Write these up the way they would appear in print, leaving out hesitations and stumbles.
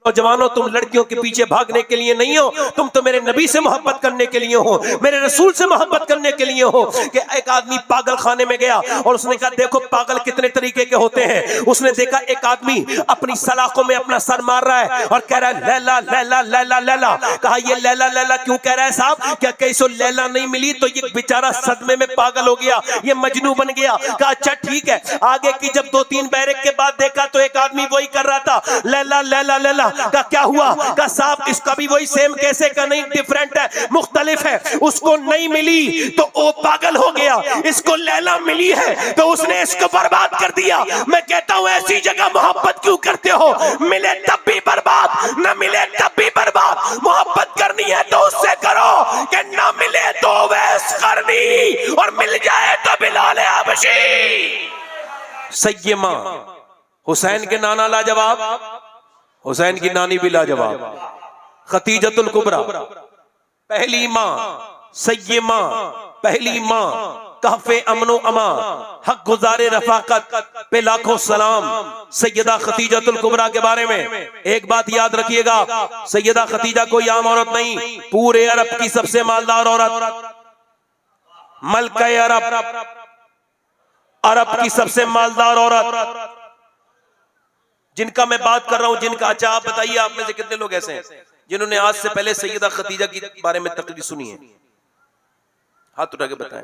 नौजवानों, तुम लड़कियों के पीछे भागने के लिए नहीं हो, तुम तो मेरे नबी से मोहब्बत करने के लिए हो, मेरे रसूल से मोहब्बत करने के लिए हो। कि एक आदमी पागल खाने में गया और उसने कहा देखो पागल कितने तरीके के होते हैं। उसने देखा एक आदमी अपनी सलाखों में अपना सर मार रहा है और कह रहा है लैला लैला लैला लैला। कहा ये लैला लैला क्यों कह रहा है साहब? क्या कैसो लैला नहीं मिली तो ये बेचारा सदमे में पागल हो गया, ये मजनू बन गया। कहा अच्छा ठीक है। आगे की जब 2-3 बैरक के बाद देखा तो एक आदमी वही कर रहा था, लैला लैला लैला। का क्या हुआ? का साहब इसका भी वही सेम कैसे का नहीं, डिफरेंट है, मुख्तलिफ है। उसको नहीं मिली तो वो पागल हो गया, इसको लैला मिली है तो उसने इसको बर्बाद कर दिया। मैं कहता हूं ऐसी जगह मोहब्बत क्यों करते हो? मिले तब भी बर्बाद, न मिले तब भी बर्बाद। मोहब्बत करनी है तो उससे करो कि न मिले तो वैस करनी, और मिल जाए तो बिलाल हबशी। सैयमा हुसैन के नाना लाजवाब, हुसैन की नानी भी लाजवाब, खतीजतुल कुबरा पहली मां, सैयमा पहली मां, कहफे अमनो अमा, हक गुजारे रफाकत पे लाखों सलाम। सैयदा खतीजतुल कुबरा के बारे में एक बात याद रखिएगा, सैयदा खतीजा कोई आम औरत नहीं, पूरे अरब की सबसे मालदार औरत, मलका अरब, अरब की सबसे मालदार औरत जिनका मैं बात कर रहा हूं, जिनका। अच्छा आप बताइए, आप में से कितने लोग ऐसे हैं जिन्होंने आज से पहले सैयदा खतीजा के बारे में तकरीर सुनी है? हाथ उठा के बताएं।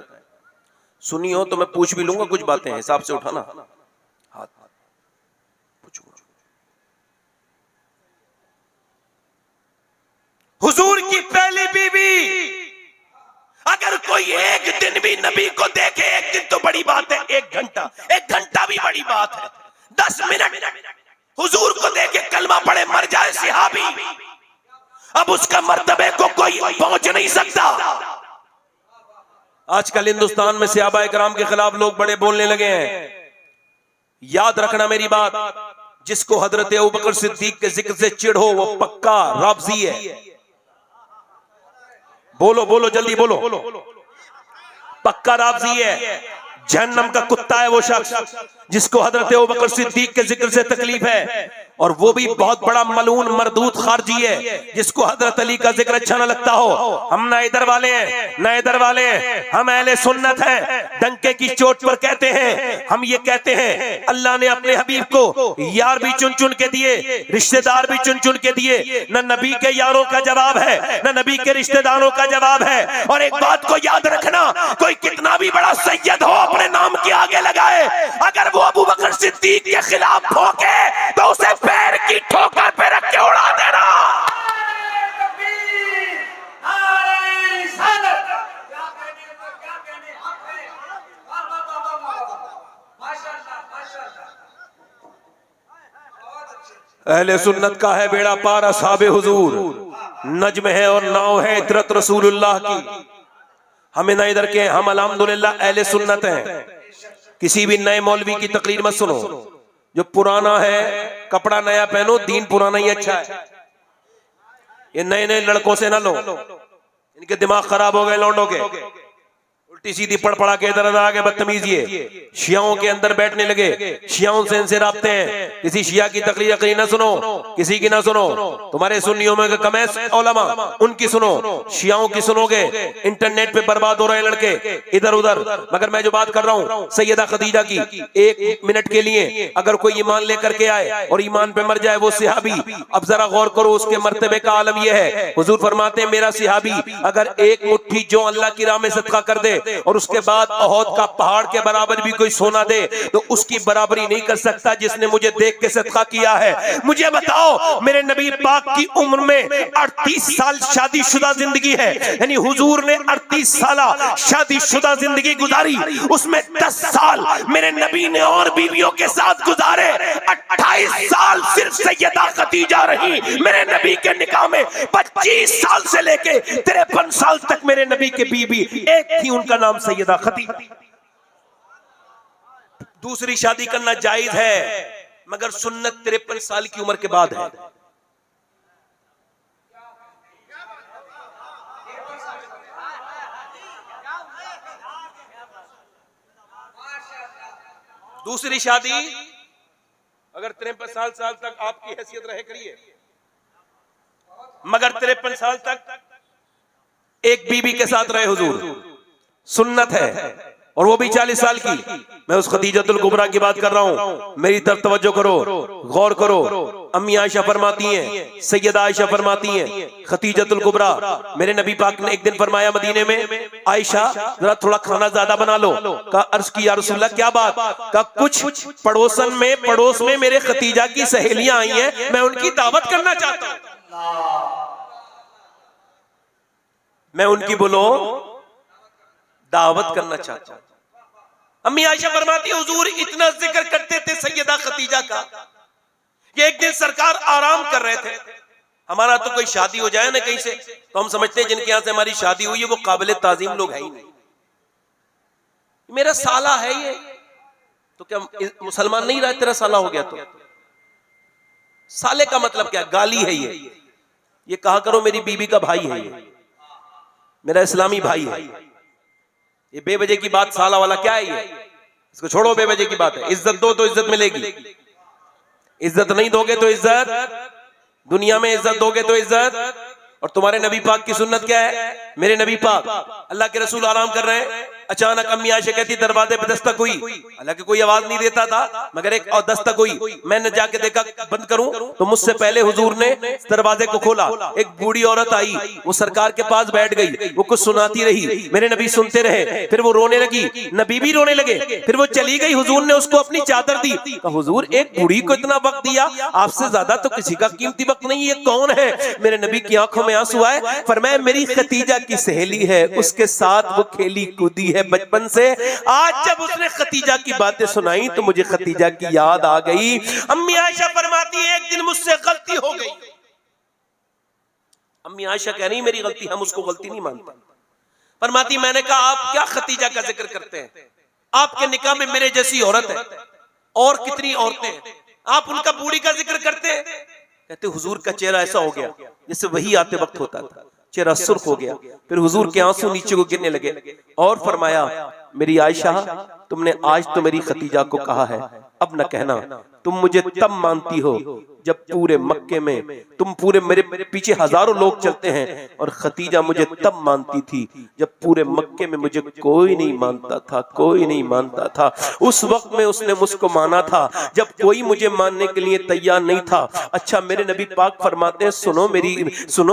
सुनी हो तो मैं पूछ भी लूंगा, कुछ बातें हैं हिसाब से उठाना हाथ। पूछो। हुजूर की पहली बीवी, अगर कोई एक दिन भी नबी को देखे, एक दिन तो बड़ी बात है, एक घंटा भी बड़ी बात है, 10 मिनट हुजूर को देखे कलमा पढ़े मर जाए सिहाबी, अब उसका मर्तबे को कोई पहुंच नहीं सकता। आजकल हिंदुस्तान में सहाबा इकराम के खिलाफ लोग बड़े बोलने लगे हैं। याद रखना मेरी बात, जिसको हजरत अबू बकर सिद्दीक के जिक्र से चिढ़ हो वो पक्का राबजी है। बोलो बोलो जल्दी बोलो, पक्का राबजी है, जहन्नम का कुत्ता है वो शख्स जिसको हजरत अबू बकर सिद्दीक के जिक्र से तकलीफ है, और वो भी बहुत बड़ा मलून मरदूत खारजी है जिसको हजरत अली का जिक्र अच्छा न लगता हो। हम ना इधर वाले हैं ना इधर वाले हैं, हम अहले सुन्नत हैं। डंके की चोट पर कहते हैं, हम ये कहते हैं अल्लाह ने अपने हबीब को यार भी चुन चुन के दिए, रिश्तेदार भी चुन चुन के दिए। न नबी के यारों का जवाब है न नबी के रिश्तेदारों का जवाब है। और एक बात को याद रखना, कोई कितना भी बड़ा सैयद हो अपने नाम के आगे लगाए, अगर वो अबू बकर सिद्दीक के खिलाफ भौंके तो उसे पैर की ठोकर पे रख के उड़ा देना। अहले सुन्नत का है बेड़ा पार, असहाबे हुजूर नज्म है और नाव है इतरत रसूलुल्लाह की। हमें ना इधर के, हम अल्हम्दुलिल्लाह अहले सुन्नत हैं। किसी भी नए मौलवी की तकरीर मत सुनो, जो पुराना है कपड़ा नया पहनो, दीन पुराना ही अच्छा है। ये नए नए लड़कों से ना लो, इनके दिमाग खराब हो गए लौंडों के, उल्टी सीधी पढ़ पढ़ा के इधर उधर आगे बदतमीज। ये शियाओं के अंदर बैठने लगे, शियाओं से इनसे राब्ते हैं। किसी शिया की तकरीर ना सुनो, किसी की ना सुनो। तुम्हारे सुन्नियों में कमैस उलमा, उनकी सुनो, शियाओं की सुनोगे। इंटरनेट पे बर्बाद हो रहे लड़के इधर उधर। मगर मैं जो बात कर रहा हूँ सैयदा खदीजा की, 1 मिनट के लिए अगर कोई ईमान लेकर के आए और ईमान पे मर जाए वो सिहाबी, अब जरा गौर करो उसके मर्तबे का आलम यह है। हुजूर फरमाते हैं मेरा सिहाबी अगर एक मुट्ठी जो अल्लाह की राह में सदका कर दे और उसके बाद ओहद का पहाड़ के बराबर भी कोई सोना दे तो उसकी बराबरी नहीं कर सकता जिसने मुझे देख के सदका किया है। मुझे बताओ, मेरे नबी पाक की उम्र में 38 साल शादीशुदा जिंदगी है, यानी हुजूर ने 38 साल शादीशुदा जिंदगी गुजारी, उसमें 10 साल मेरे नबी ने और बीवियों के साथ गुजारे। 28 साल सिर्फ सैयदा खदीजा रही मेरे नबी के निकाह में। 25 साल से लेके 53 साल तक मेरे नबी के बीवी एक थी, उनका नाम सैयदा खदीजा। दूसरी शादी करना जायज है मगर सुन्नत 53 साल की उम्र के बाद है। दूसरी शादी अगर 53 साल तक आपकी हैसियत रहे करिए, मगर 53 साल तक एक बीबी के साथ रहे हुजूर, सुन्नत है, और वो भी 40 साल की। मैं उस खदीजतुल कुबरा की बात कर रहा हूं, मेरी तरफ तवज्जो करो, गौर करो। अम्मी आयशा फरमाती हैं, सैयदा आयशा फरमाती हैं, खदीजतुल कुबरा, मेरे नबी पाक ने एक दिन फरमाया मदीने में, आयशा जरा थोड़ा खाना ज्यादा बना लो। कहा अर्ज की या रसूलल्लाह क्या बात? कहा कुछ पड़ोस में मेरे खतीजा की सहेलियां आई हैं, मैं उनकी दावत करना चाहता हूं। मैं उनकी बोलो दावत करना चाहता हूं। अम्मी आयशा फरमाती है हुजूर इतना जिक्र करते थे सैयदा खतीजा का कि एक दिन सरकार आराम कर रहे थे। हमारा तो कोई शादी हो जाए ना कहीं से तो हम समझते हैं जिनके यहां से हमारी शादी हुई है वो काबिल ताजीम लोग हैं ही नहीं। मेरा साला है ये, तो क्या मुसलमान नहीं रहा तेरा साला हो गया? तो साले का मतलब क्या? गाली है ये कहा करो मेरी बीबी का भाई है, ये मेरा इस्लामी भाई है। ये बेवजह की बात साला वाला क्या है ये? इसको छोड़ो, बेवजह की बात है। इज्जत दो तो इज्जत मिलेगी, इज्जत नहीं दोगे तो इज्जत, दुनिया में इज्जत दोगे तो इज्जत। और तुम्हारे नबी पाक की सुन्नत क्या है? मेरे नबी पाक अल्लाह के रसूल आराम कर रहे हैं, अचानक अम्मी आयशा कहती दरवाजे पे दस्तक हुई, हालांकि कोई आवाज नहीं देता था मगर एक और दस्तक हुई। मैंने जाके देखा बंद करूं तो मुझसे पहले हुजूर ने दरवाजे को खोला। एक बूढ़ी औरत आई, वो सरकार के पास बैठ गई, वो कुछ सुनाती रही, मेरे नबी सुनते रहे, फिर वो रोने लगी, नबी भी रोने लगे, फिर वो चली गई। हुजूर ने उसको अपनी चादर दी। कहा हुजूर एक बूढ़ी को इतना वक्त दिया, आपसे ज्यादा तो किसी का कीमती वक्त नहीं, ये कौन है? मेरे नबी की आंखों में आंसू आए, फरमाया मेरी खतीजा की सहेली है, उसके साथ वो खेली कूदी है बचपन से। आज जब उसने खतीजा की बातें सुनाई तो मुझे खतीजा की याद आ गई। अम्मी आयशा फरमाती है एक दिन मुझसे गलती हो गई। अम्मी आयशा कह रही मेरी गलती, हम उसको गलती नहीं मानते। फरमाती मैंने कहा आप क्या खतीजा का जिक्र करते हैं? आपके निकाह में मेरे जैसी औरत है और कितनी औरतें हैं, आप उनका बूढ़ी का जिक्र करते हैं? कहते हुजूर का चेहरा ऐसा हो गया जैसे वही आते वक्त होता था, चेहरा सुर्ख हो गया, फिर हुजूर के आंसू नीचे को गिरने लगे और फरमाया मेरी आयशा तुमने आज तो मेरी खतीजा को कहा है, अब न कहना। तुम मुझे तब मानती हो जब पूरे मक्के में तुम पूरे मेरे पीछे हजारों लोग चलते हैं, और खतीजा मुझे तब मानती थी जब पूरे मक्के में मुझे कोई नहीं मानता था, कोई नहीं मानता था। उस वक्त में उसने मुझको माना था जब कोई मुझे मानने के लिए तैयार नहीं था। अच्छा मेरे नबी पाक फरमाते हैं सुनो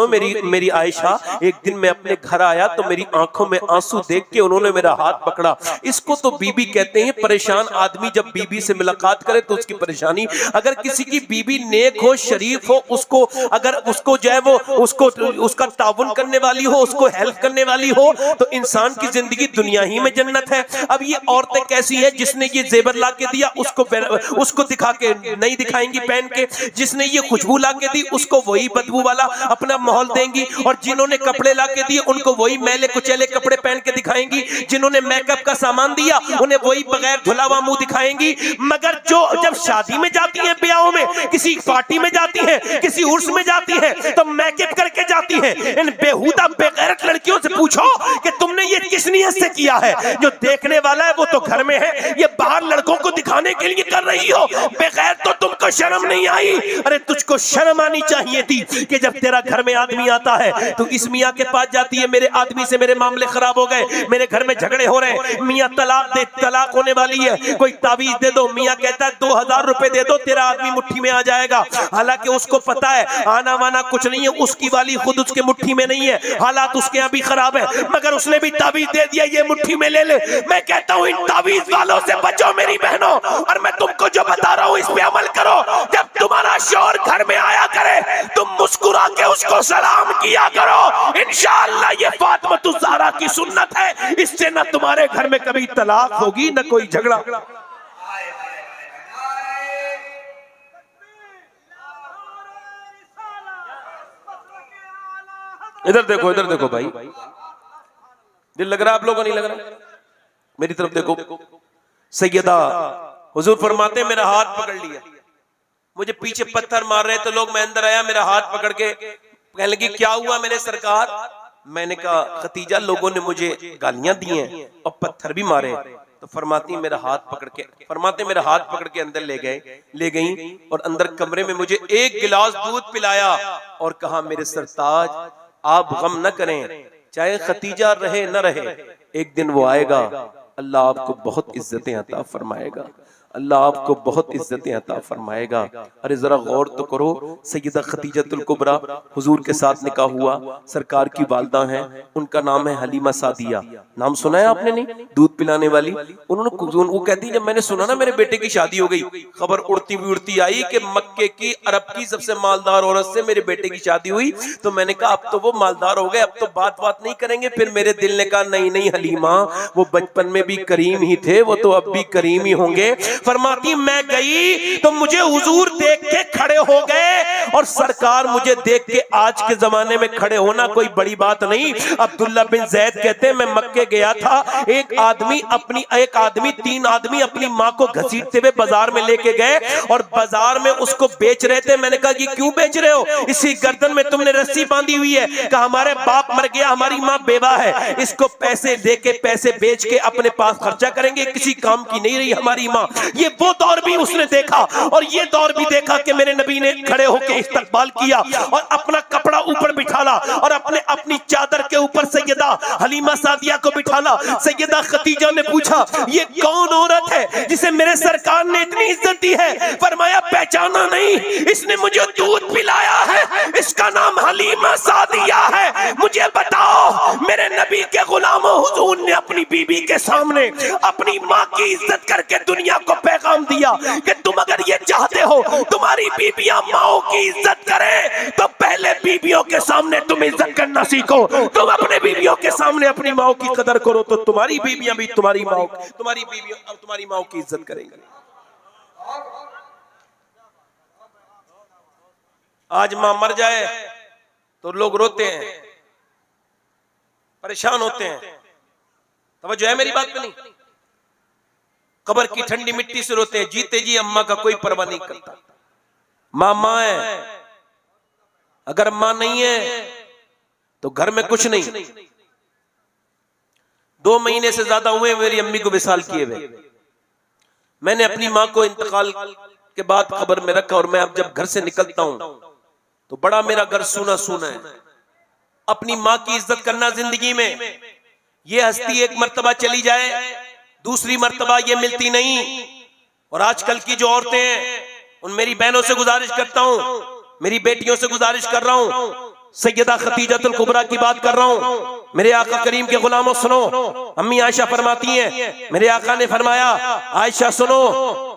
मेरी आयशा, एक दिन मैं अपने घर आया तो मेरी आंखों में आंसू देख के उन्होंने मेरा हाथ पकड़ा। इसको तो बीबी कहते हैं। परेशान आदमी जब बीबी से मुलाकात करे तो उसकी परेशानी, अगर किसी की बीबी नेक हो, शरीफ हो, उसको अगर उसको जो है वो उसका ताउन करने वाली हो, उसको हेल्प करने वाली हो, तो इंसान की जिंदगी दुनिया ही में जन्नत है। अब ये औरतें कैसी है, जिसने ये जेवर ला के दिया उसको दिखा के नहीं दिखाएंगी पहन के, जिसने ये खुशबू ला के दी उसको वही बदबू वाला अपना माहौल देंगी, और जिन्होंने कपड़े ला के दिए उनको वही मैले कुचैले कपड़े पहन के दिखाएंगी, जिन्होंने मेकअप का सामान दिया उन्हें वही बगैर धुलावा मुंह दिखाएंगी। मगर जो जब शादी में जाती हैं, ब्याहों में, किसी पार्टी में जाती हैं, किसी उर्स में जाती हैं, तो मेकअप करके जाती हैं। इन बेहुदा बेगैरत लड़कियों से पूछो कि तुमने ये किस नियत से किया है? जो देखने वाला है वो तो घर में है, ये बाहर लड़कों को दिखाने के लिए कर रही हो। बगैर तो तुमको शर्म नहीं आई? अरे तुझको शर्म आनी चाहिए थी कि जब तेरा घर में आदमी आता है तो इस मियाँ के पास जाती है, मेरे आदमी से मेरे मामले खराब हो गए, मेरे घर में झगड़े हो रहे हैं, मियाँ तलाक दे, तलाक होने वाली है, कोई तावीज दे दो। मियाँ कहता है 2000 रुपए दे दो, तेरा आदमी मुट्ठी में आ जाएगा। हालांकि उसको पता है आना वाना कुछ नहीं है, उसकी वाली खुद उसके मुट्ठी में नहीं है, हालात उसके यहाँ भी खराब है, मगर उसने भी तावीज दे दिया ये मुट्ठी में ले ले। मैं कहता हूँ इन तावीज वालों से बचो मेरी बहनों, और मैं तुमको जो बता रहा हूँ इस पे अमल करो। जब तुम्हारा शौहर घर में आया करे तुम मुस्कुरा के उसको सलाम किया करो। इंशाअल्लाह ये फातिमा ज़हरा की सुन्नत है, इससे न तुम्हारे घर में कभी तलाक होगी न कोई झगड़ा। इधर देखो भाई, दिल लग रहा है आप लोगों को? नहीं लग रहा? मेरी तरफ देखो। सैयदा हुजूर फरमाते मेरा हाथ पकड़ लिया, मुझे पीछे पत्थर मार रहे थे लोग, मैं अंदर आया, मेरा हाथ पकड़ के कहने लगी क्या हुआ मेरे सरकार? मैंने कहा खतीजा लोगों ने मुझे गालियां दी हैं और पत्थर भी मारे, तो फरमाते मेरा हाथ पकड़ के अंदर ले गई और अंदर कमरे में मुझे एक गिलास दूध पिलाया और कहा मेरे सरताज आप गम न करें, चाहे खतीजा रहे न रहे, एक दिन वो आएगा, अल्लाह आपको बहुत इज्जतें अता फरमाएगा, अल्लाह आपको बहुत इज्जतें अता फरमाएगा। अरे जरा गौर तो करो, सैयदा खतीजतुल कुबरा हुजूर के साथ निकाह हुआ, सरकार की वालदा हैं, उनका नाम है हलीमा सादिया। नाम सुना है आपने? नहीं? दूध पिलाने वाली। वो कहती जब मैंने सुना ना मेरे बेटे की शादी हो गई, खबर उड़ती आई कि मक्के की अरब की सबसे मालदार औरत से मेरे बेटे की शादी हुई, तो मैंने कहा अब तो वो मालदार हो गए, अब तो बात नहीं करेंगे। फिर मेरे दिल ने कहा नहीं हलीमा, वो बचपन में भी करीम ही थे, वो तो अब भी करीम ही होंगे। फरमाती मैं गई तो मुझे हुजूर देख के खड़े हो गए और सरकार मुझे देख के, आज के जमाने में खड़े होना कोई बड़ी बात नहीं। अब्दुल्ला बिन जैद कहते हैं मैं मक्के गया था, तीन आदमी अपनी माँ को घसीटते हुए बाजार में लेके गए और बाजार में उसको बेच रहे थे। मैंने कहा ये क्यों बेच रहे हो? इसी गर्दन में तुमने रस्सी बांधी हुई है। कहा हमारे बाप मर गया, हमारी माँ बेवा है, इसको पैसे देके पैसे बेच के अपने पास खर्चा करेंगे, किसी काम की नहीं रही हमारी माँ। ये वो दौर भी उसने देखा और ये दौर भी देखा कि मेरे नबी ने खड़े होकर इस्तकबाल किया और अपना कपड़ा ऊपर बिठाला और अपनी चादर के ऊपर सैयदा हलीमा सादिया को बिठाला। सैयदा खतीजा ने पूछा ये कौन औरत है जिसे मेरे सरकार ने इतनी इज्जत दी है? फरमाया पहचाना नहीं, इसने मुझे दूध पिलाया है, इसका नाम हलीमा सादिया है। मुझे बताओ मेरे नबी के गुलामों, हुजूर ने अपनी बीबी के सामने अपनी माँ की इज्जत करके दुनिया को पैगाम दिया कि तुम अगर ये चाहते हो तुम्हारी बीबियां माओ की इज्जत करें तो पहले बीबियों के सामने तुम इज्जत करना सीखो। तुम अपने बीबियों के सामने अपनी माओ की कदर करो तो तुम्हारी बीबियां भी तुम्हारी माओ की इज्जत करेंगी। आज मां मर जाए तो लोग रोते हैं, परेशान होते हैं। तवज्जो है मेरी बात पे? नहीं, कब्र की ठंडी मिट्टी से रोते हैं। जीते जी अम्मा का कोई परवाह नहीं करता। मां है, अगर मां नहीं है तो घर में कुछ नहीं। 2 महीने से ज्यादा हुए मेरी अम्मी को विसाल किए हुए। मैंने अपनी मां को इंतकाल के बाद कब्र में रखा और मैं अब जब घर से निकलता हूं तो बड़ा मेरा घर सूना सूना है। अपनी मां की इज्जत करना जिंदगी में, ये हस्ती एक मर्तबा चली जाए, दूसरी मर्तबा ये मिलती नहीं। और आजकल की जो औरतें हैं, उन मेरी बहनों से गुजारिश करता हूं, मेरी बेटियों से गुजारिश कर रहा हूं, सैयदा खतीजतुल कुबरा की बात कर रहा हूं। मेरे आका करीम के गुलामों सुनो, अम्मी आयशा फरमाती हैं, मेरे आका ने फरमाया आयशा सुनो,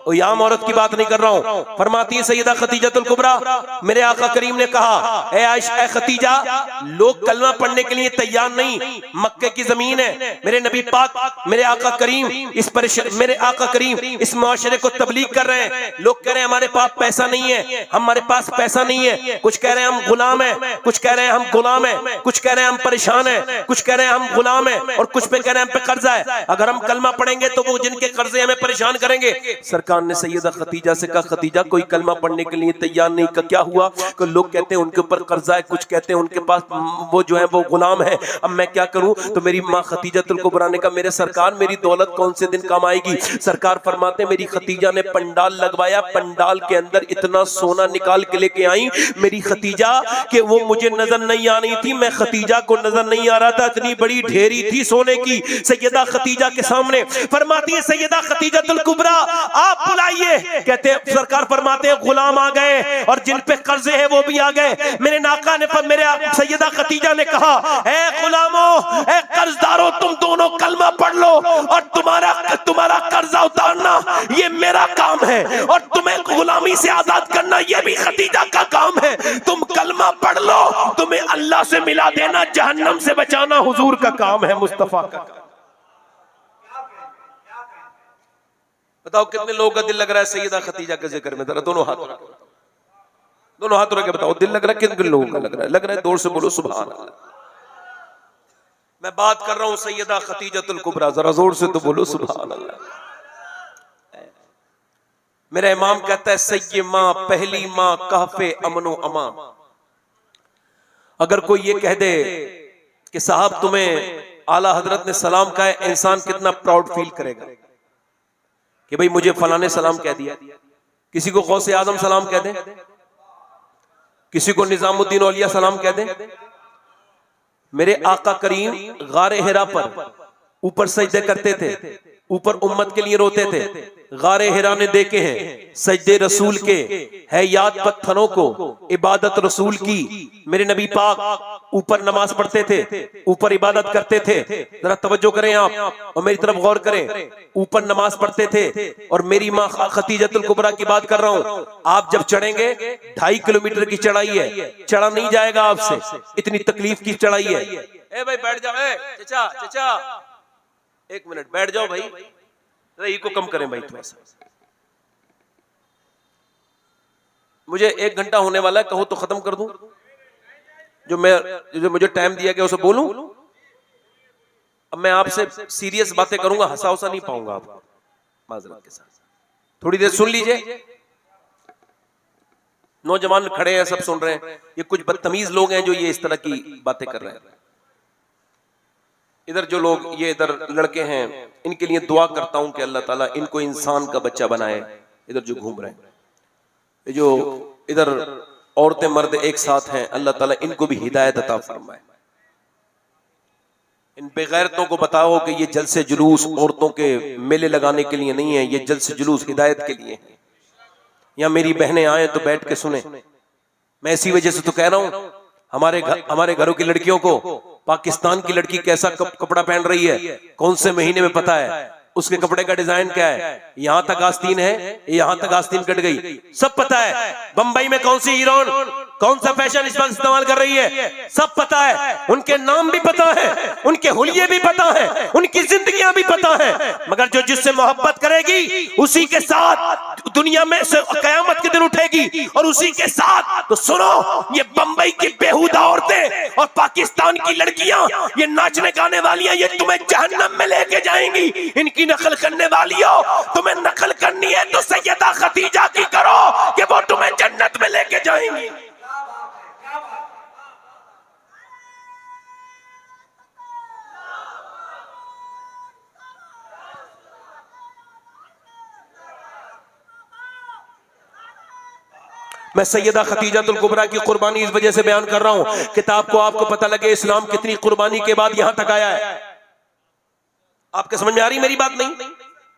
कोई आम औरत की बात नहीं कर रहा हूं। फरमाती है सैयदा खतीजतुल कुबरा, मेरे आका करीम ने कहा ए आयशा, ए खतीजा, लोग कलमा पढ़ने के लिए तैयार नहीं, मक्के की जमीन है, मेरे नबी पाक मेरे आका करीम इस मुआशरे को तबलीग कर रहे हैं। लोग कह रहे हैं हमारे पास पैसा नहीं है, हमारे पास पैसा नहीं है। कुछ कह रहे हैं हम गुलाम हैं, कुछ कह रहे हैं हम गुलाम हैं, कुछ कह रहे हैं हम परेशान हैं, कुछ कह रहे हैं हम गुलाम हैं और कुछ पे कह रहे हैं हम पे कर्जा है। अगर हम कलमा पढ़ेंगे तो वो जिनके कर्जे हमें परेशान करेंगे। सरकार ने सैयदा खतीजा से कहा खतीजा कोई कलमा पढ़ने के लिए तैयार नहीं। का क्या हुआ? कि लोग कहते हैं उनके ऊपर कर्जा है, कुछ कहते हैं उनके पास वो जो है वो गुलाम है, अब मैं क्या करूं? तो मेरी माँ खतीजतुल कुबरा ने कहा मेरे सरकार मेरी दौलत कौन से दिन काम आएगी? सरकार फरमाते मेरी खतीजा ने पंडाल लगवाया, पंडाल के अंदर इतना सोना निकाल के लेके आई मेरी खतीजा कि वो मुझे नजर नहीं आ रही थी, मैं खतीजा को नजर नहीं आ रहा था, इतनी बड़ी ढेरी थी सोने की सैयदा खतीजा के सामने। फरमाती है सैयदा खतीजतुल कुबरा आप बुलाइए। कहते हैं सरकार फरमाते हैं गुलाम आ गए और जिन पे कर्जे हैं वो भी आ गए। मेरे नाका ने मेरे सैयदा खतीजा ने कहा ए गुलामों, ए कर्जदारों, तुम दोनों कलमा पढ़ लो और तुम्हारा कर्जा उतारना ये मेरा काम है और तुम्हें गुलामी से आजाद करना ये भी खतीजा का काम है। तुम कलमा पढ़ लो, तुम्हें अल्लाह से मिला देना, जहन्नम से बचाना हुजूर का काम है, मुस्तफा का। बताओ कितने लोगों का दिल लग रहा है सैयदा खतीजा के जिक्र में? जरा दोनों हाथ रख के बताओ दिल लग रहा है? किन लोगों का लग रहा है? लग रहा है? जोर से बोलो सुभान अल्लाह। मैं बात कर रहा हूं सैयदा खतीजतुल कुबरा, जरा जोर से तो बोलो सुभान अल्लाह। मेरा इमाम कहता है सैयद मां, पहली मां, कहफे अमनो अमा। अगर कोई ये कह दे कि साहब तुम्हें आला हजरत ने सलाम कहा है, इंसान कितना प्राउड फील करेगा। कि भाई मुझे फलां ने सलाम कह दिया, किसी को गौसे आजम सलाम कह दे, किसी को निजामुद्दीन औलिया सलाम कह दे। मेरे आका करीम गारे हिरा पर ऊपर सजदे करते थे, ऊपर उम्मत के लिए रोते थे। गारे हिरा ने देखे हैं सजदे रसूल के, है याद पत्थरों को इबादत रसूल की। मेरे नबी पाक ऊपर नमाज पढ़ते थे, ऊपर इबादत करते थे। जरा तवज्जो करें आप और मेरी तरफ गौर करें। ऊपर नमाज पढ़ते थे और मेरी माँ खतीजतुल कुबरा की बात कर रहा हूँ। आप जब चढ़ेंगे 2.5 किलोमीटर की चढ़ाई है, चढ़ा नहीं जाएगा आपसे, इतनी तकलीफ की चढ़ाई है। ए भाई बैठ जाओ, चचा चचा 1 मिनट बैठ जाओ भाई, रही को कम करें भाई थोड़ा सा। मुझे 1 घंटा होने वाला है, कहो तो खत्म कर दूं। जो मुझे टाइम दिया गया उसे बोलूं। अब मैं आपसे सीरियस बातें करूंगा, हंसा उसा नहीं पाऊंगा आपको, माजरत के साथ। थोड़ी देर सुन लीजिए। नौजवान खड़े हैं, सब सुन रहे हैं। ये कुछ बदतमीज लोग हैं जो ये इस तरह की बातें कर रहे हैं। इधर जो लोग ये इधर लड़के हैं, इनके लिए दुआ करता हूं कि अल्लाह ताला इनको इंसान का बच्चा बनाए। इधर जो घूम रहे हैं, ये जो इधर औरतें मर्द एक साथ हैं, अल्लाह ताला इनको भी हिदायत अता फरमाए। इन बेगैरतों को बताओ कि ये जलसे जुलूस औरतों के मेले लगाने के लिए नहीं है, ये जलसे जुलूस हिदायत के लिए है। या मेरी बहनें आए तो बैठ के सुने। मैं इसी वजह से तो कह रहा हूं, हमारे घरों की लड़कियों को पाकिस्तान की लड़की कैसा कपड़ा पहन रही है, कौन से महीने में पता है, उसके कपड़े का डिजाइन क्या है, यहां तक आस्तीन है, यहां तक आस्तीन कट गई, सब पता है। बंबई में कौन सी हीरोइन कौन सा फैशन इस्तेमाल कर रही है, सब पता है। उनके नाम भी पता है, उनके हुलिये भी पता है, उनकी जिंदगियां भी पता है। मगर जो जिससे मोहब्बत करेगी उसी के साथ दुनिया में से कयामत के दिन उठेगी, और उसी के साथ। तो सुनो, ये बंबई की बेहुदा औरतें और पाकिस्तान की लड़कियां, ये नाचने गाने वालियां, ये तुम्हें जहन्नम में लेके जाएंगी। इनकी नकल करने वाली हो, तुम्हें नकल करनी है तो सैयदा खतीजा की करो कि वो तुम्हें जन्नत में लेके जाएंगी। मैं सैयदा खतीजतुल कुबरा की कुर्बानी इस वजह से बयान कर रहा हूं, किताब को आपको पता लगे इस्लाम कितनी कुर्बानी के बाद यहां तक आया है। आपके समझ में आ रही मेरी बात? नहीं।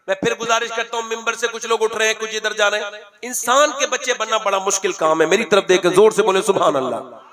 मैं फिर गुजारिश करता हूं, मिंबर से कुछ लोग उठ रहे हैं, कुछ इधर जा रहे हैं। इंसान के बच्चे बनना बड़ा मुश्किल काम है। मेरी तरफ देकर जोर से बोले सुभान अल्लाह।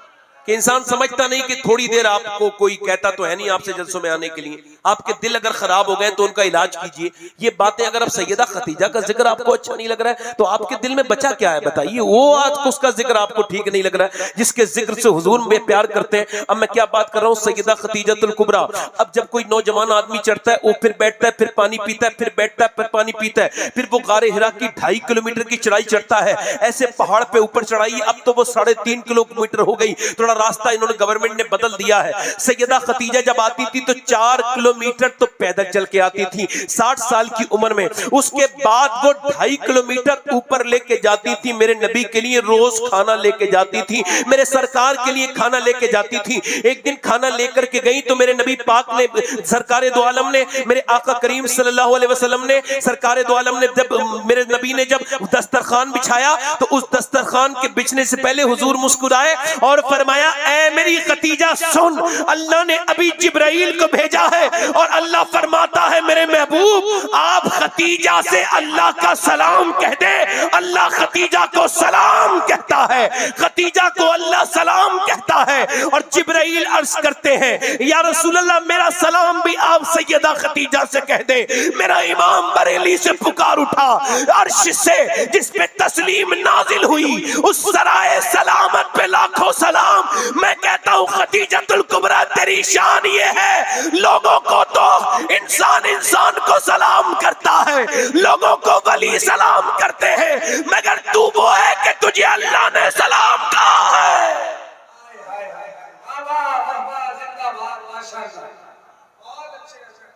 कि इंसान समझता नहीं कि थोड़ी देर आपको कोई कहता तो है नहीं आपसे जलसों में आने के लिए। आपके दिल अगर खराब हो गए तो उनका इलाज कीजिए। ये बातें अगर आप सैयदा खतीजा का जिक्र आपको अच्छा नहीं लग रहा है तो आपके दिल में बचा क्या है बताइए? वो आज उसका जिक्र आपको ठीक नहीं लग रहा है जिसके जिक्र से हुजूर में प्यार करते हैं। अब मैं क्या बात कर रहा हूँ, सैयदा खतीजतुल कुबरा। अब जब कोई नौजवान आदमी चढ़ता है, वो फिर बैठता है, फिर पानी पीता है, फिर बैठता है, फिर पानी पीता है, फिर वो गारे हिरा की 2.5 किलोमीटर की चढ़ाई चढ़ता है। ऐसे पहाड़ पे ऊपर चढ़ाई, अब तो वो 3.5 किलोमीटर हो गई। थोड़ा रास्ता इन्होंने गवर्नमेंट ने बदल दिया है। सैयदा खतीजा जब आती थी तो 4 किलोमीटर तो पैदल चल के आती थी 60 साल की उम्र में। उसके बाद वो 2.5 किलोमीटर ऊपर लेके जाती थी। मेरे नबी के लिए रोज खाना लेके जाती थी, मेरे सरकार के लिए खाना लेके जाती थी। एक दिन खाना लेकर के गई तो मेरे नबी पाक ने, सरकारे दो आलम ने, मेरे आका करीम सल्लल्लाहु अलैहि वसल्लम ने, सरकारे दो आलम ने, जब मेरे नबी ने जब दस्तरखान बिछाया तो उस दस्तरखान के बिछने से पहले हुजूर मुस्कुराए और फरमाया, ऐ मेरी खतीजा सुन, अल्लाह ने अभी जिब्राइल को भेजा है और अल्लाह फरमाता है मेरे महबूब आप खतीजा से अल्लाह का सलाम कह दे। अल्लाह खतीजा को सलाम कहता है, खतीजा को अल्लाह सलाम कहता है। और जिब्राइल अर्ज करते हैं, या रसूलल्लाह मेरा सलाम भी आप सैयदा खतीजा से कह दे। मेरा इमाम बरेली से पुकार उठा अर्श से जिस पे तस्लीम नाजिल हुई, उस सराय सलामत पे लाखों सलाम। मैं कहता हूं खतीजतुल कुबरा तेरी शान ये है, लोगों को तो इंसान को सलाम करता है, लोगों को वली सलाम करते हैं, मगर तू वो है कि तुझे अल्लाह ने सलाम कहा है।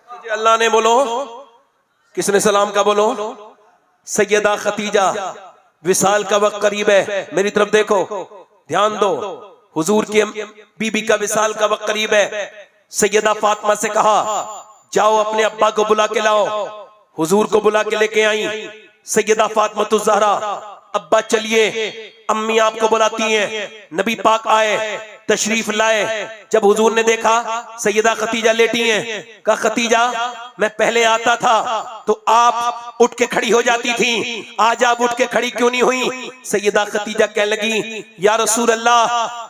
तुझे अल्लाह ने, बोलो किसने सलाम का? बोलो सैयदा खतीजा। विसाल का वक्त करीब है, मेरी तरफ देखो, ध्यान दो। हुजूर की बीबी का विसाल का वक्त करीब है। सैयदा फातिमा से कहा, जाओ अपने अब्बा को बुला के लाओ। हुजूर को बुला के लेके आई सैयदा फातिमा ज़हरा। अब्बा चलिए, अम्मी आपको बुलाती हैं। नबी पाक आए, तशरीफ लाए। जब हुजूर ने देखा सैयदा खतीजा लेटी हैं, कहा खतीजा मैं पहले आता था तो आप उठ के खड़ी हो जाती थी, आज आप उठ के खड़ी क्यों नहीं हुई? सैयदा खतीजा कहने लगी या रसूल अल्लाह,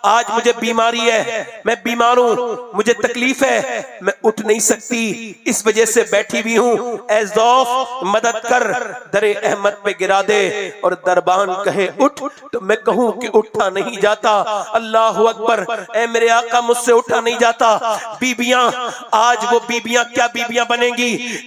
आज मुझे बीमारी है, मैं बीमार हूं, मुझे तकलीफ है, मैं उठ नहीं सकती, इस वजह से बैठी भी हूं। ऐ ज़ौफ मदद कर, दरे अहमद पे गिरा दे। और दरबान कहे उठ तो मैं कहूं कि उठा नहीं जाता। अल्लाह अकबर, ऐ मेरे आका मुझसे उठा नहीं जाता। बीबियां, आज वो बीबियां क्या बीबियां बनेंगी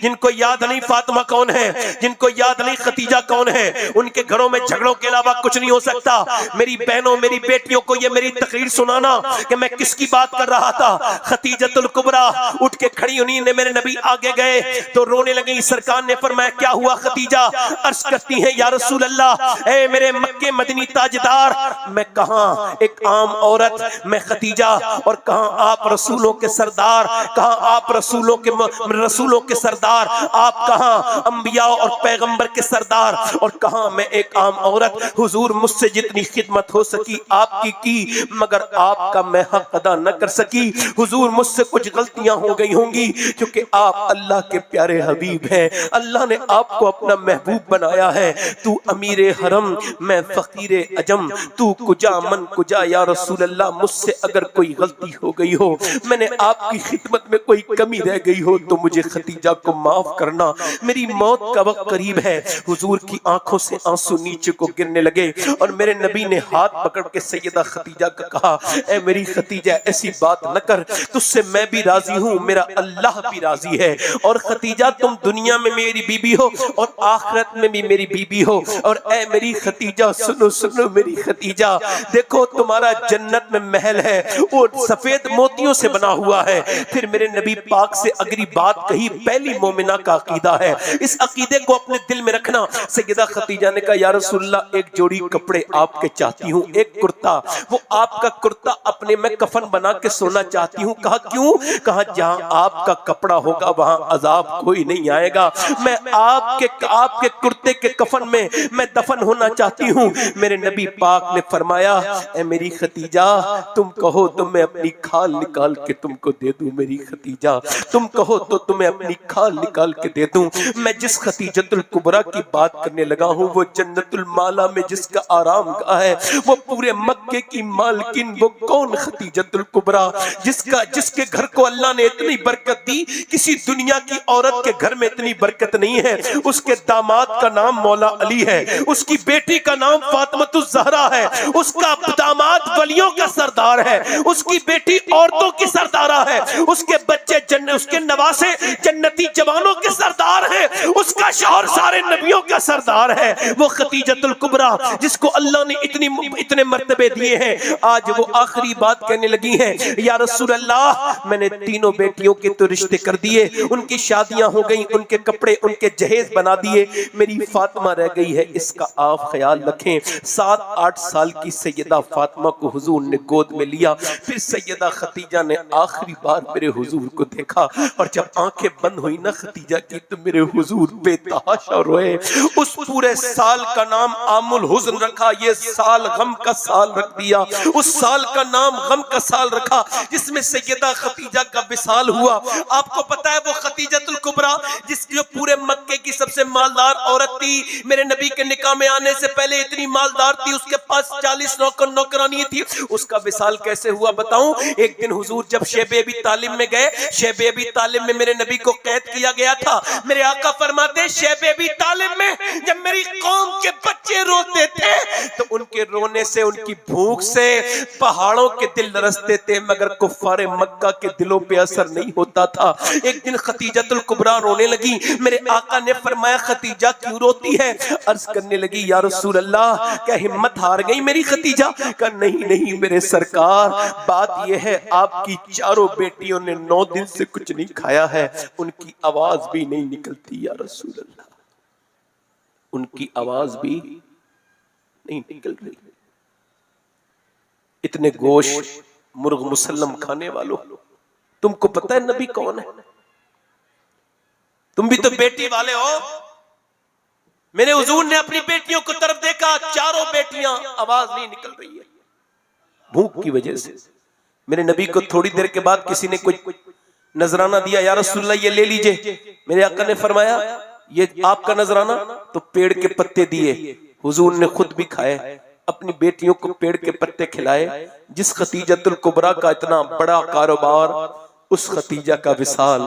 जिनको याद नहीं फातिमा कौन है, जिनको याद नहीं खतीजा कौन है। उनके घरों में झगड़ों के अलावा कुछ नहीं हो सकता। मेरी बहनों, मेरी बेटियों को ये मेरी तकरीर सुनाना कि मैं किसकी बात कर रहा था। खतीजतुल कुबरा उठ के खड़ी, उन्हीं ने मेरे नबी आगे गए तो रोने लगी। सरकार ने फरमाया क्या हुआ खतीजा? अर्ज करती है या रसूल अल्लाह, ऐ मेरे मक्के मदनी ताजदार, मैं कहां एक आम औरत, मैं खतीजा, और कहां आप रसूलों के सरदार, कहां आप रसूलों के सरदार, आप कहां अंबिया और पैगंबर के सरदार, और कहां मैं एक आम औरत। हुजूर मुझसे जितनी खिदमत हो सकी आपकी की, मगर आपका मैं हक अदा न कर सकी। हुजूर मुझसे कुछ गलतियां हो गई होंगी, क्योंकि आप अल्लाह के प्यारे हबीब हैं, अल्लाह ने आपको अपना महबूब बनाया है। तू अमीरे हरम, मैं फकीरे अजम, तू कुजा मन कुजा या रसूल अल्लाह, मुझसे अगर कोई गलती हो गई हो, मैंने आपकी खिदमत में कोई कमी रह गई हो, तो मुझे खतीजा को माफ करना, मेरी मौत का वक्त करीब है। हुजूर की आंखों से आंसू नीचे को गिरने लगे और मेरे नबी ने हाथ पकड़ के सैयदा खतीजा को कहा, ऐ मेरी खतीजा ऐसी बात न कर, तुझसे मैं भी राजी हूँ, मेरा अल्लाह भी राजी है। और खतीजा तुम दुनिया में मेरी बीबी हो और आखिरत में भी मेरी बीबी हो। और ऐ मेरी खतीजा सुनो सुनो मेरी खतीजा, देखो तुम्हारा जन्नत में महल है, वो सफेद मोतियों से बना हुआ है। फिर मेरे नबी पाक से अगली बात कही, पहली मोमिना का अकीदा है, इस अकीदे को अपने दिल में रखना। सैयदा खतीजा ने कहा या रसूलल्लाह, एक जोड़ी कपड़े आपके चाहती हूँ, एक कुर्ता, वो आपका कुर्ता अपने में कफन बना के सोना चाहती हूँ। कहा क्यों? कहा जहाँ आपका कपड़ा होगा वहां अजाब कोई नहीं आएगा, मैं आपके कुर्ते के कफन में मैं दफन होना चाहती हूँ। मेरे नबी पाक ने फरमाया, ऐ मेरी खतीजा तुम कहो तो मैं अपनी खाल निकाल के तुमको दे दूं। मेरी खतीजा तुम कहो तो तुम्हें अपनी खाल निकाल के दे दूं। मैं जिस खतीजतुल कुबरा की बात करने लगा हूँ, वो जन्नतुल माला में जिसका आराम का है, वो पूरे मक्के की मालकिन, वो कौन खतीजतुल कुबरा, जिसके घर को अल्लाह ने इतनी बरकत दी, किसी दुनिया की औरत के घर में इतनी बरकत नहीं है। उसके दामाद का नाम मौला अली है, उसकी बेटी का नाम फातिमा ज़हरा है, उसका दामाद वलियों का सरदार है, उसकी बेटी औरतों की सरदारा है, उसके बच्चे उसके नवासे जन्नती जवानों के सरदार हैं, उसका शौहर सारे नबियों का सरदार है। वो खतीजतुल कुबरा जिसको अल्लाह ने इतने मर्तबे दिए हैं, आज वो आखिरी बात कहने लगी है, या रसूल अल्लाह, मैंने तीनों बेटियों के तो रिश्ते कर दिए, उनकी शादियां हो गई, उनके कपड़े उनके जहेज बना दिए, मेरी फातिमा रह गई है, इसका आप ख्याल रखें। 7-8 साल की सैयदा फातिमा को हुजूर ने गोद में लिया। फिर सैयदा खतीजा ने आखिरी बार मेरे हुजूर को देखा, और जब आंखें बंद हुई ना खतीजा की, तो मेरे हुजूर बेतहाशा रोए। उस पूरे साल का नाम आमुल हुज़्न रखा, ये साल गम का साल रख दिया। उस साल का नाम गम का साल रखा जिसमें सैयदा खतीजा का विसाल हुआ। आपको पता है वो खतीजतुल कुबरा जिसकी पूरे मक्के की सबसे मालदार औरत थी, मेरे नबी के निकाह में आने से पहले इतनी मालदार थी, उसके पास 40 नौकरानी थी। उसका विसाल कैसे हुआ बताऊं? एक दिन हुजूर जब शेब अबी तालिब में गए, शेब अबी तालिब में मेरे नबी को कैद किया गया था। मेरे आका फरमाते, शेब अबी तालिब में जब मेरी कौम के बच्चे रोते थे तो उनके रोने से, उनकी भूख से पहाड़ों के दिल लरसते थे, मगर कुफ्फारे मक्का के दिलों पे असर नहीं होता था। एक दिन खतीजतुल कुबरा रोने लगी। मेरे आका ने फरमाया, खतीजा क्यों रोती है? अर्ज करने लगी, या रसूल अल्लाह, क्या हिम्मत हार गई मेरी खतीजा? कहा नहीं नहीं मेरे सरकार, बात यह है आपकी चारों बेटियों ने 9 दिन से कुछ नहीं खाया है, उनकी आवाज भी नहीं निकलती या रसूल अल्लाह, उनकी आवाज भी नहीं निकल रही। इतने गोश्त मुर्ग मुसल्लम खाने वालों, तुमको पता है नबी कौन है? तुम भी तो बेटी वाले हो। मेरे हुजूर ने अपनी बेटियों को तरफ देखा, चारों बेटियां, आवाज नहीं निकल रही है भूख की वजह से। मेरे नबी को थोड़ी देर के बाद किसी ने कुछ नजराना दिया, या रसूलल्लाह ये ले लीजिए। मेरे आका ने फरमाया ये आपका नजराना, तो पेड़ के पत्ते दिए। हुजूर ने खुद भी खाए, अपनी बेटियों को पेड़ के पत्ते खिलाए। जिस खतीजतुल कुबरा का इतना बड़ा कारोबार, उस खतीजा का विसाल,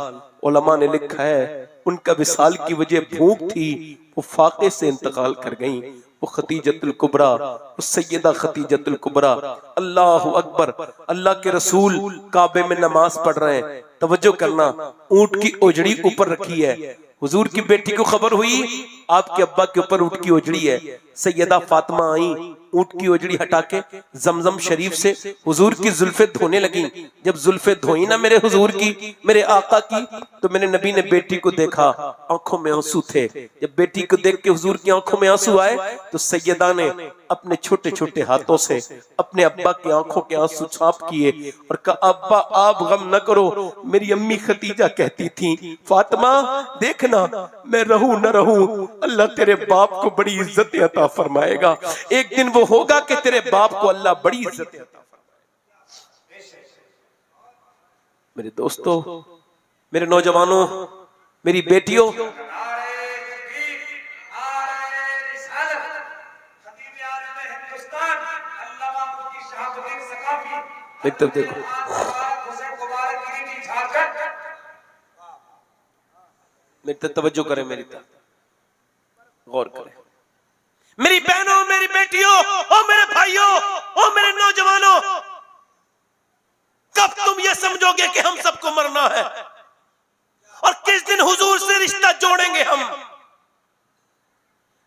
उलमा ने लिखा है उनका विसाल की वजह भूख थी, वो फाके से इंतकाल कर गईं। वो खतीजतुल कुबरा, वो सैयदा खतीजतुल कुबरा। अल्लाहु अकबर। अल्लाह के रसूल काबे में नमाज पढ़ रहे हैं, तवज्जो करना, ऊंट की ओजड़ी ऊपर रखी है। हुजूर की बेटी को खबर हुई आपके अब्बा के ऊपर ऊंट की ओजड़ी है। सैयदा फातिमा आई, ऊंट की ओजड़ी हटा के जमजम शरीफ से हुजूर की जुल्फे धोने लगी। जब जुल्फे धोई ना मेरे हुजूर की, मेरे आका की, तो मेरे नबी ने बेटी को देखा, आंखों में आंसू थे। जब बेटी को देख के हुजूर की आंखों में आंसू आए, तो सैयदा ने अपने छोटे छोटे हाथों से अपने अब्बा की आंखों के आंसू छाप किए और कहा अब्बा आप गम न करो, मेरी अम्मी खतीजा कहती थी फातिमा देखना मैं रहूं न रहूं, अल्लाह तेरे बाप को बड़ी इज्जत अता फरमाएगा। एक दिन वो होगा कि तेरे बाप को अल्लाह बड़ी इज्जत अता फरमाएगा। मेरे दोस्तों, मेरे नौजवानों, मेरी बेटियों, देखो मेरी तरफ तवज्जो करें, मेरी तरफ गौर करें। मेरी बहनों, मेरी बेटियों, ओ मेरे भाइयों, ओ मेरे नौजवानों, कब तुम ये समझोगे कि हम सबको मरना है और किस दिन हुजूर से रिश्ता जोड़ेंगे हम?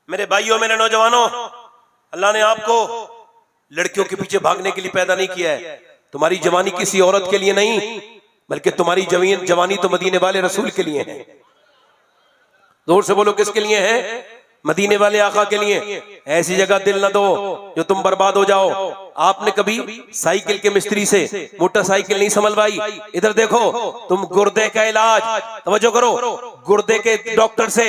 मेरे भाइयों, मेरे नौजवानों, अल्लाह ने आपको लड़कियों के पीछे भागने के लिए पैदा नहीं किया है। तुम्हारी जवानी किसी औरत के लिए नहीं, बल्कि तुम्हारी जवानी तो मदीने वाले रसूल के लिए है। जोर से बोलो, किसके लिए है? मदीने वाले आका के लिए। ऐसी जगह दिल न दो जो तुम बर्बाद हो जाओ। आपने कभी साइकिल के मिस्त्री से मोटरसाइकिल नहीं संभलवाई? इधर देखो, तुम गुर्दे का इलाज, तवज्जो करो, गुर्दे के डॉक्टर से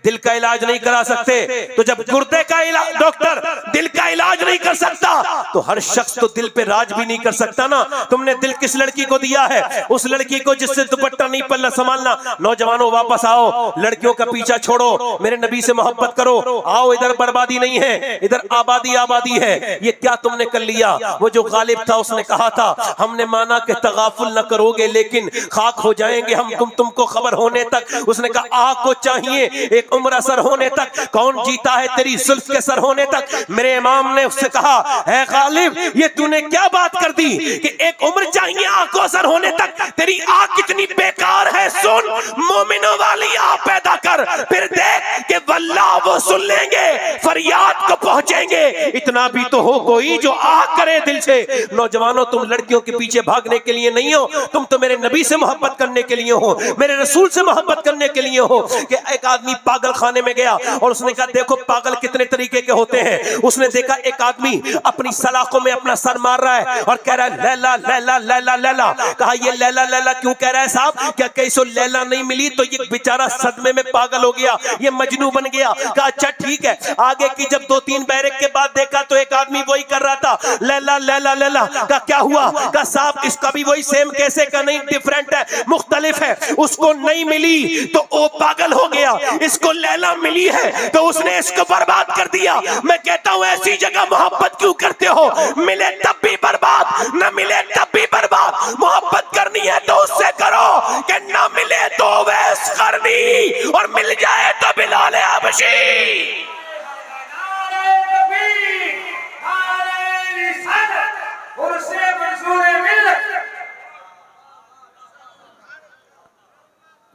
दिल का इलाज नहीं करा सकते। तो जब गुर्दे का डॉक्टर दिल का इलाज नहीं कर सकता, तो हर शख्स तो दिल पे राज भी नहीं कर सकता ना। तुमने दिल किस लड़की को दिया है? उस लड़की को जिससे दुपट्टा नहीं पल्ला संभालना। नौजवानों वापस आओ, लड़कियों का पीछा छोड़ो, मेरे नबी से मोहब्बत करो। आओ, इधर बर्बादी नहीं है, इधर आबादी आबादी है। ये क्या तुमने कर लिया? वो जो गालिब था उसने कहा था हमने माना कि तगाफुल न करोगे, लेकिन खाक हो जाएंगे हम तुमको खबर होने तक। उसने कहा आग को चाहिए एक उम्र असर होने तक, कौन जीता है तेरी जुल्फ के सर होने तक। मेरे इमाम ने उससे कहा है गालिब, ये तूने क्या बात कर दी कि एक उम्र चाहिए आग को असर होने तक? तेरी आग कितनी बेकार है। सुन, मोमिनों वाली आग पैदा कर, फिर देख कि वल्लाह वो सुन लेंगे, फरियाद को पहुंचेंगे। इतना भी तो हो कोई जो आग करे दिल से। नौजवानों, तुम लड़कियों के पीछे भागने के लिए नहीं हो, तुम तो मेरे नबी से मोहब्बत करने के लिए हो, मेरे रसूल से मोहब्बत करने के लिए हो। कि एक आदमी पागल खाने में गया और उसने कहा देखो पागल कितने तरीके के होते हैं। उसने देखा एक आदमी अपनी सलाखों में अपना सर मार रहा है और कह रहा है लैला लैला लैला लैला। कहा ये लैला लैला क्यों कह रहा है साहब? क्या कैसो लैला नहीं मिली तो ये बेचारा सदमे में पागल हो गया, ये मजनू बन गया। कहा अच्छा ठीक है। आगे की जब 2-3 बैरक के बाद देखा तो एक आदमी वही कर रहा था, लैला लैला लैला। का क्या हुआ? का साहब इसका भी वही सेम, कैसे का नहीं, डिफरेंट है, मुख्तलिफ है। उसको नहीं मिली तो वो पागल हो गया, इसको लैला मिली है तो उसने इसको बर्बाद कर दिया। मैं कहता हूं ऐसी जगह मोहब्बत क्यों करते हो? मिले तब भी बर्बाद, न मिले तब भी बर्बाद। मोहब्बत करनी है तो उससे करो कि न मिले तो वैस करनी, और मिल जाए तो बिलाल हबशी।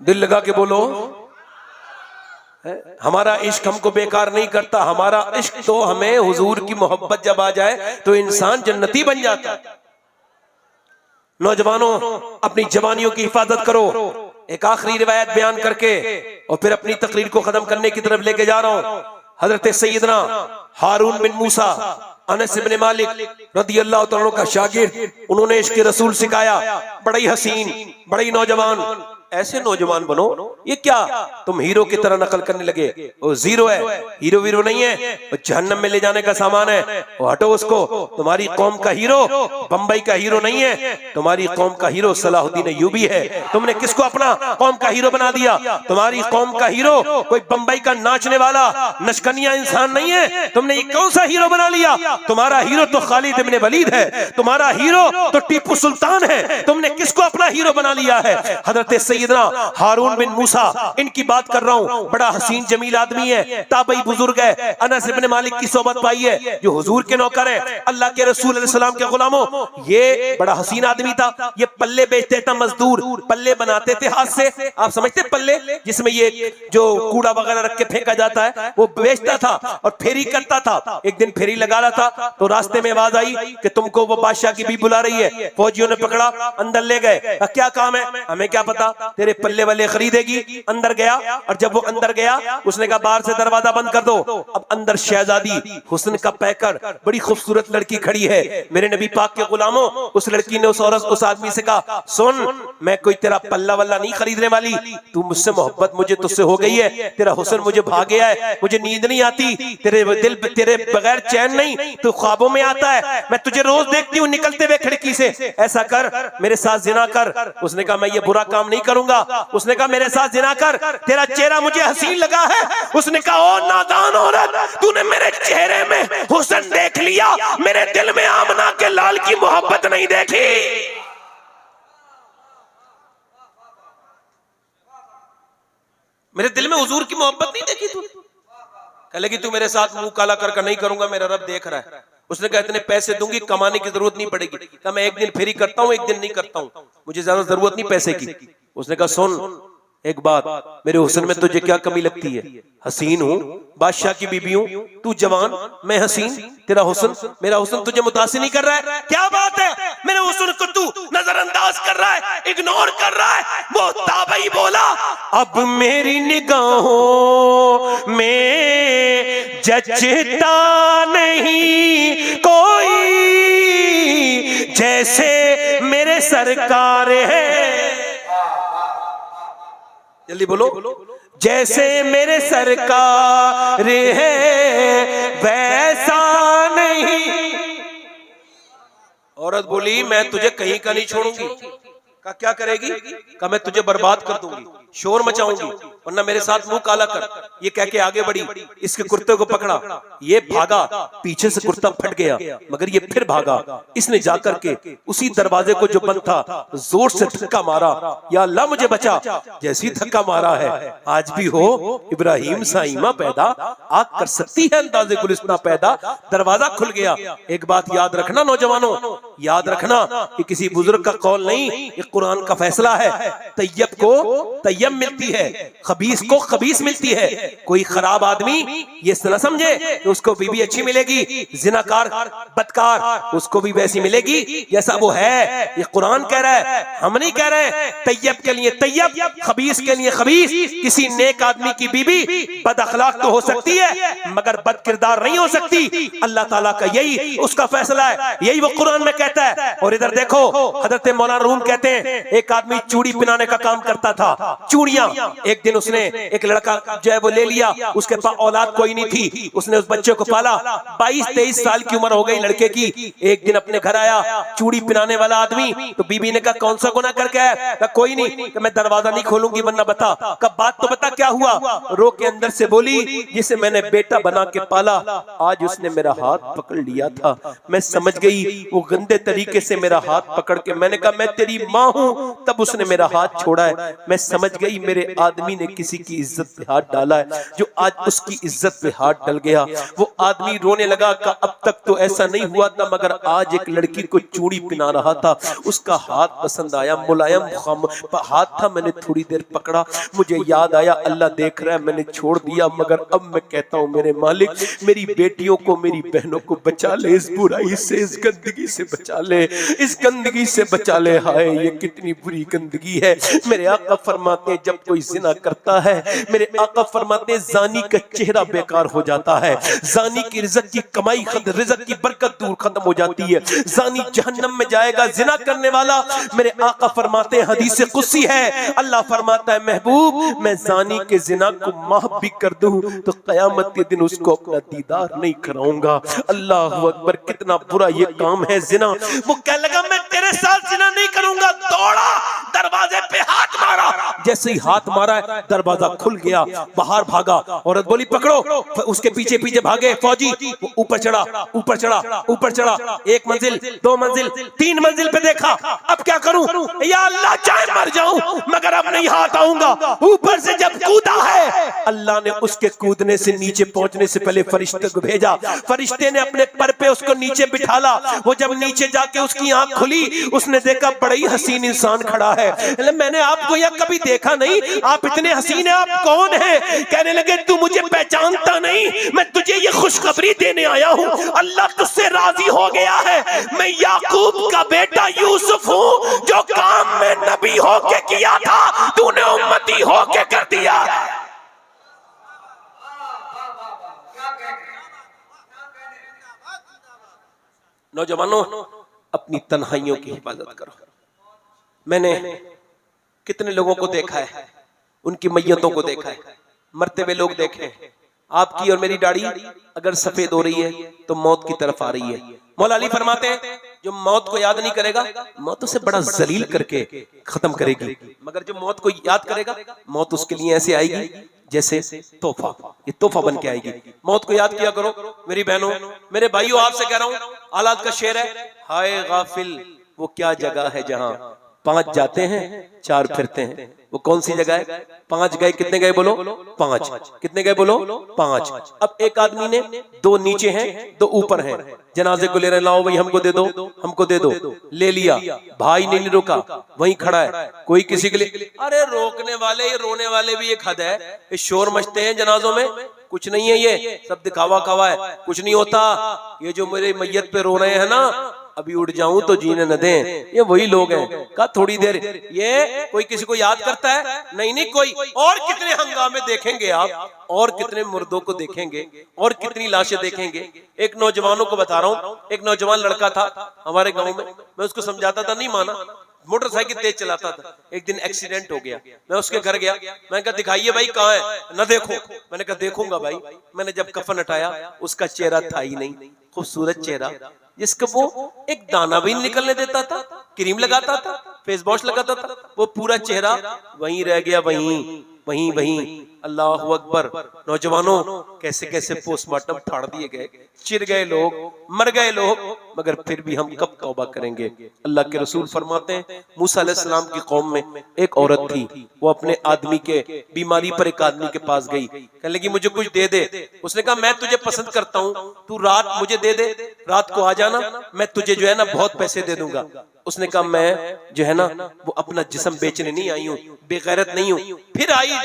दिल लगा के बोलो, हमारा इश्क हमको बेकार नहीं करता। हमारा इश्क तो हमें हुजूर की मोहब्बत जब आ जाए तो इंसान जन्नती बन जाता है। नौजवानों, अपनी जवानियों की हिफाजत करो। एक आखिरी रिवायत बयान करके और फिर अपनी तकरीर को खत्म करने की तरफ लेके जा रहा हूं। हजरत सैयदना हारून बिन मूसा अनस इब्न मालिक रदी अल्लाह तआला का शागिर्द, उन्होंने इश्क रसूल सिखाया। बड़ा ही हसीन, बड़ा ही नौजवान, ऐसे नौजवान बनो। ये क्या तुम हीरो की तरह नकल करने लगे? वो जीरो है, हीरो वीरो नहीं है, वो जहन्नम में ले जाने का सामान है, वो हटो उसको। तुम्हारी कौम का हीरो बंबई का हीरो नहीं है, तुम्हारी कौम का हीरो सलाहुद्दीन अय्यूबी है। तुमने किसको अपना कौम का हीरो बना दिया? तुम्हारी कौम का हीरो कोई बंबई का नाचने वाला नशकनिया इंसान नहीं है। तुमने ये कौन सा हीरो बना लिया? तुम्हारा हीरो तो खालिद इब्न वलीद है, तुम्हारा हीरो तो टीपू सुल्तान है। तुमने किसको अपना हीरो बना लिया है? हजरत सैयदना हारून बिन मूसा, इनकी बात कर रहा हूँ। बड़ा हसीन जमील आदमी है, ताबई बुजुर्ग है, अनस इब्न मालिक की सोबत पाई है, जो हुजूर के नौकर है, अल्लाह के रसूल अलैहि सलाम के गुलामों। ये बड़ा हसीन आदमी था। ये पल्ले बेचते था, मजदूर पल्ले बनाते थे हाथ से। आप समझते पल्ले जिसमें ये जो कूड़ा वगैरह रख के फेंका जाता है, वो बेचता था और फेरी करता था। एक दिन फेरी लगा रहा था तो रास्ते में आवाज आई कि तुमको वो बादशाह की बीवी बुला रही है। फौजियों ने पकड़ा, अंदर ले गए। क्या काम है? हमें क्या पता, तेरे पल्ले वाले खरीदेगी। अंदर गया और जब वो अंदर गया उसने कहा बाहर से दरवाजा बंद कर दो। अब अंदर शहजादी हुस्न का पैकर बड़ी खूबसूरत लड़की खड़ी है। मेरे नबी पाक के गुलामों, उस लड़की ने उस आदमी से कहा, सुन, मैं कोई तेरा पल्ला वल्ला नहीं खरीदने वाली, तू मुझसे मोहब्बत मुझे तुझसे हो गई है, तेरा हुस्न मुझे भा गया है, मुझे नींद नहीं आती, तेरे दिल तेरे बगैर चैन नहीं, तू ख्वाबों में आता है, मैं तुझे रोज देखती हूँ निकलते हुए खिड़की से, ऐसा कर मेरे साथ जिना कर। उसने कहा मैं ये बुरा काम नहीं करूंगा। उसने कहा मेरे साथ जिना कर, तेरा चेहरा मुझे हसीन लगा है। उसने कहा ओ नादान औरत, तूने मेरे चेहरे में हुस्न देख लिया, मेरे दिल में आमना के लाल की मोहब्बत नहीं देखी। मेरे दिल में हुजूर की मोहब्बत नहीं देखी तू। कह लगी तू मेरे साथ मुंह काला कर नहीं करूंगा, मेरा रब देख रहा है। उसने कहा इतने पैसे दूंगी, कमाने की जरूरत नहीं पड़ेगी। कहा मैं एक दिन फेरी करता हूँ, एक दिन नहीं करता हूँ, मुझे ज्यादा जरूरत नहीं पैसे की। उसने कहा सुन एक बात, मेरे हुस्न में तुझे क्या कमी लगती है? हसीन हूँ, बादशाह की बीबी हूँ, तू जवान, मैं हसीन, तेरा हुस्न मेरा हुस्न तुझे मुतासिर नहीं कर रहा है? क्या बात है, मेरे हुस्न को तू नजरअंदाज कर रहा है, इग्नोर कर रहा है। वो ताबई बोला, अब मेरी निगाहों में जचता नहीं कोई, जैसे मेरे सरकार है। जल्दी बोलो, जैसे मेरे सरकार है वैसा नहीं। औरत बोली मैं तुझे कहीं का नहीं छोड़ूंगी। का क्या करेगी? का मैं तुझे बर्बाद कर दूंगी, शोर मचाऊंगी, वरना मेरे साथ मुंह काला कर। ये कह के आगे बढ़ी, इसके कुर्ते को पकड़ा, ये भागा, पीछे से कुर्ता फट गया, मगर ये फिर भागा। इसने जाकर के उसी दरवाजे को जो बंद था जोर से धक्का मारा, या अल्लाह मुझे बचा। जैसी धक्का मारा है, आज भी हो इब्राहिम सा ईमा पैदा, आग कर सकती है अंदाजे गुलिस्तां पैदा। दरवाजा खुल गया। एक बात याद रखना नौजवानों, याद रखना, ये किसी बुजुर्ग का कौल नहीं, ये कुरान का फैसला है। तैयब को तैयब मिलती है, खबीस को खबीस मिलती है। कोई खराब आदमी ये न समझे कि उसको बीवी अच्छी मिलेगी, जिनाकार बदकार उसको भी वैसी मिलेगी जैसा वो है। ये कुरान कह रहा है, हम नहीं कह रहे। तैयब के लिए तैयब, खबीस के लिए खबीस। किसी नेक आदमी की बीवी बद अखलाक तो हो सकती है, मगर बद किरदार नहीं हो सकती। अल्लाह ताला का यही उसका फैसला है, यही वो कुरान में कहता है। और इधर देखो, हजरत मौलाना रूम कहते हैं एक आदमी चूड़ी पिनाने का काम करता था, चूड़ियां। एक दिन उसने एक लड़का जो है वो ले लिया, उसके पास औलाद कोई नहीं थी, उसने उस बच्चे को पाला। 22-23 साल की उम्र हो गई लड़के की। एक दिन अपने घर आया चूड़ी पिनाने वाला आदमी, तो बीबी ने कहा कौन सा गुनाह करके आया? कहा कोई नहीं, कि मैं दरवाजा नहीं खोलूंगी वरना बता। कब बात तो बता क्या हुआ? रो के अंदर से बोली, जिसे मैंने बेटा बना के पाला, आज उसने मेरा हाथ पकड़ लिया था। मैं समझ गई वो गंदे तरीके से मेरा हाथ पकड़ के, मैंने कहा मैं तेरी माँ हूं, तब उसने मेरा हाथ छोड़ा है। मैं समझ गई मेरे आदमी ने किसी की इज्जत पे हाथ डाला है, जो आज उसकी इज्जत पे हाथ डल गया। वो आदमी रोने लगा, का अब तक तो ऐसा नहीं हुआ था, मगर आज एक लड़की को चूड़ी पिना रहा था, उसका हाथ पसंद आया, मुलायम हाथ था, मैंने थोड़ी देर पकड़ा, मुझे याद आया अल्लाह देख रहा है, मैंने छोड़ दिया। मगर अब मैं कहता हूँ मेरे मालिक, मेरी बेटियों को, मेरी बहनों को बचा ले, इस बुराई से, इस गंदगी से बचा ले, इस गंदगी से बचा ले। हाय ये कितनी बुरी गंदगी है। मेरे आका फरमाते हैं जब कोई जिना करता करता है, मेरे आका फरमाते हैं जानी का चेहरा बेकार हो जाता है, जानी की रिज़्क़ की कमाई, रिज़्क़ की बरकत दूर खत्म हो जाती है, जानी जहन्नम में जाएगा। जिना करने वाला, मेरे आका फरमाते हैं, हदीस कुदसी है, अल्लाह फरमाता है महबूब मैं जानी के जिना को माफ भी कर दूं तो कयामत के दिन उसको अपना दीदार नहीं कराऊंगा। अल्लाह अकबर, कितना बुरा ये काम है जिना। वो कहने लगा मैं तेरे साथ जिना नहीं करूंगा, दौड़ा, दरवाजे पे हाथ मारा, जैसे ही हाथ मारा दरवाजा खुल गया, बाहर भागा। औरत बोली पकड़ो, उसके पीछे पीछे भागे फौजी। वो ऊपर चढ़ा, ऊपर चढ़ा, ऊपर चढ़ा, 1 मंजिल, 2 मंजिल, 3 मंजिल पे देखा, अब क्या करूं, या अल्लाह चाहे मर जाऊं मगर अब नहीं हाथ आऊंगा। ऊपर से जब कूदा है, अल्लाह ने उसके कूदने से नीचे पहुंचने से पहले फरिश्ते को भेजा, फरिश्ते ने अपने पर पे उसको नीचे बिठाला। वो जब नीचे जाके उसकी आंख खुली, उसने देखा बड़ा ही हसीन इंसान खड़ा है। मैंने आपको यह कभी देखा नहीं, आप इतने हसीन हैं, आप कौन हैं? कहने लगे तू मुझे पहचानता नहीं, मैं तुझे ये खुशखबरी देने आया हूँ, अल्लाह तुझसे राजी हो गया है। मैं याकूब का बेटा यूसुफ हूँ, जो काम मैं नबी होके किया था तूने उम्मती होके कर दिया। नौजवानों, अपनी तन्हाइयों की हिफाजत करो। मैंने कितने लोगों को देखा है, उनकी मैयतों को देखा है, मरते हुए लोग देखे। आपकी और मेरी दाढ़ी अगर सफेद हो रही है तो मौत की तरफ आ रही है। मौला अली फरमाते हैं जो मौत को याद नहीं करेगा मौत उसे बड़ा जलील करके खत्म करेगी, मगर जो मौत को याद करेगा मौत उसके लिए ऐसे आएगी जैसे तोहफा, ये तोहफा बन के आएगी। मौत को याद किया करो मेरी बहनों, मेरे भाइयों, आपसे कह रहा हूं, औलाद का शेर है, हाय गाफिल वो क्या जगह है जहां 5 जाते हैं 4 फिरते हैं। वो कौन सी जगह है? 5 गए, कितने गए बोलो? 5। कितने गए बोलो? 5। अब एक आदमी ने 2 नीचे हैं 2 ऊपर हैं, जनाजे को ले रहे, लाओ भाई हमको दे दो, हमको दे दो, ले लिया, भाई ने नहीं रोका, वहीं खड़ा है, कोई किसी के लिए, अरे रोकने वाले, ये रोने वाले भी एक हद है, ये शोर मचते हैं जनाजों में, कुछ नहीं है, ये सब दिखावा खावा है, कुछ नहीं होता। ये जो मेरे मैयत पे रो रहे हैं ना, अभी उठ जाऊं तो जीने न दें, ये वही लोग हैं। का थोड़ी देर, ये कोई किसी को याद करता है? नहीं नहीं कोई। और कितने हंगामे देखेंगे आप, और कितने मुर्दों को देखेंगे, और कितनी लाशें देखेंगे। एक नौजवानों को बता रहा हूँ, एक नौजवान लड़का था हमारे गाँव में, मैं उसको समझाता था, नहीं माना, मोटरसाइकिल तेज चलाता था। एक दिन एक्सीडेंट हो गया, मैं उसके घर गया, मैंने कहा दिखाइए भाई कहाँ है, न देखो, मैंने कहा देखूंगा भाई। मैंने जब कफन हटाया उसका चेहरा था ही नहीं, खूबसूरत चेहरा जिसको वो एक दाना भी निकलने देता था, क्रीम लगाता था, फेस वॉश लगाता था, वो पूरा चेहरा वहीं रह गया, वहीं वहीं वहीं। अल्लाह अकबर। नौजवानों, कैसे कैसे पोस्टमार्टम फाड़ दिए गए, चिर गए लोग, मर गए लोग, मगर फिर भी हम कब तौबा करेंगे। अल्लाह के रसूल फरमाते हैं मूसा अलैहिस्सलाम की कौम में एक औरत थी, वो अपने आदमी के बीमारी पर एक आदमी के पास गई, कहने लगी मुझे कुछ दे दे। उसने कहा मैं तुझे पसंद करता हूँ, तू रात मुझे दे दे, रात को आ जाना, मैं तुझे जो है ना बहुत पैसे दे दूंगा। उसने कहा मैं जो है ना वो अपना जिस्म बेचने नहीं आई हूँ, बेगैरत नहीं हूँ। फिर आई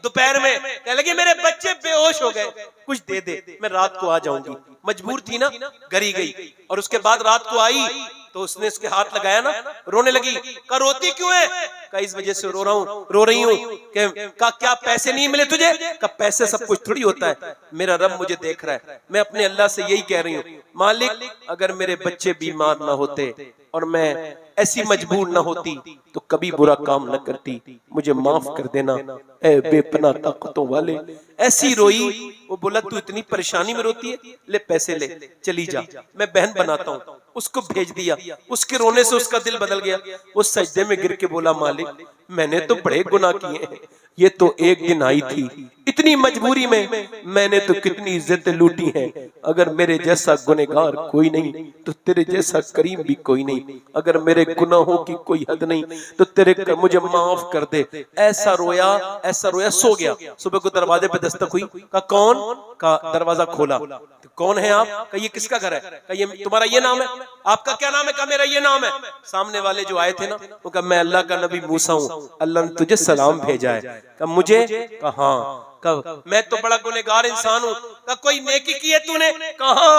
दोपहर में, कहने लगी मेरे बच्चे बेहोश हो गए, कुछ दे दे, मैं रात को आ जाऊंगी। मजबूर थी ना, गरी गई। और उसके बाद रात को आई तो उसने इसके हाथ लगाया ना, रोने लगी। कहा रोती क्यों है? कहा इस वजह से रो रहा हूँ, रो रही हूँ। कहा क्या पैसे नहीं मिले तुझे? कहा पैसे सब कुछ थोड़ी होता है, मेरा रब मुझे देख रहा है। मैं अपने अल्लाह से यही कह रही हूँ, मालिक अगर मेरे बच्चे बीमार ना होते और मैं ऐसी मजबूर ना होती तो कभी बुरा काम न करती, मुझे माफ कर देना ए बेपनाह ताकतों वाले। ऐसी रोई। वो बोला तू इतनी परेशानी में रोती है, ले पैसे ले, चली जा, मैं बहन बनाता हूँ। उसको भेज दिया। उसके रोने से उसका दिल बदल गया। वो सजदे में गिर के बोला मालिक मैंने तो बड़े गुनाह किए हैं, ये तो एक दिन आई थी, इतनी मजबूरी में मैंने तो कितनी इज्जतें लूटी हैं। अगर मेरे जैसा गुनहगार कोई नहीं तो तेरे जैसा करीम भी कोई नहीं। अगर मेरे गुनाहों की कोई हद नहीं तो तेरे मुझे माफ कर दे। ऐसा रोया, ऐसा रोया, सो गया। सुबह को दरवाजे पे दस्तक हुई। कहा कौन? का दरवाजा खोला। तो कौन है आप? कहा ये किसका घर है? कहा ये तुम्हारा ये नाम है? आपका क्या नाम है? कहा मेरा ये नाम है। सामने वाले जो आए थे ना, वो कहा मैं अल्लाह का नबी मूसा हूँ, अल्लाह ने तुझे सलाम भेजा है। कहा मुझे? कहा हाँ। कहा मैं तो बड़ा गुनहगार इंसान हूँ। कहा कोई नेकी की है तूने? कहा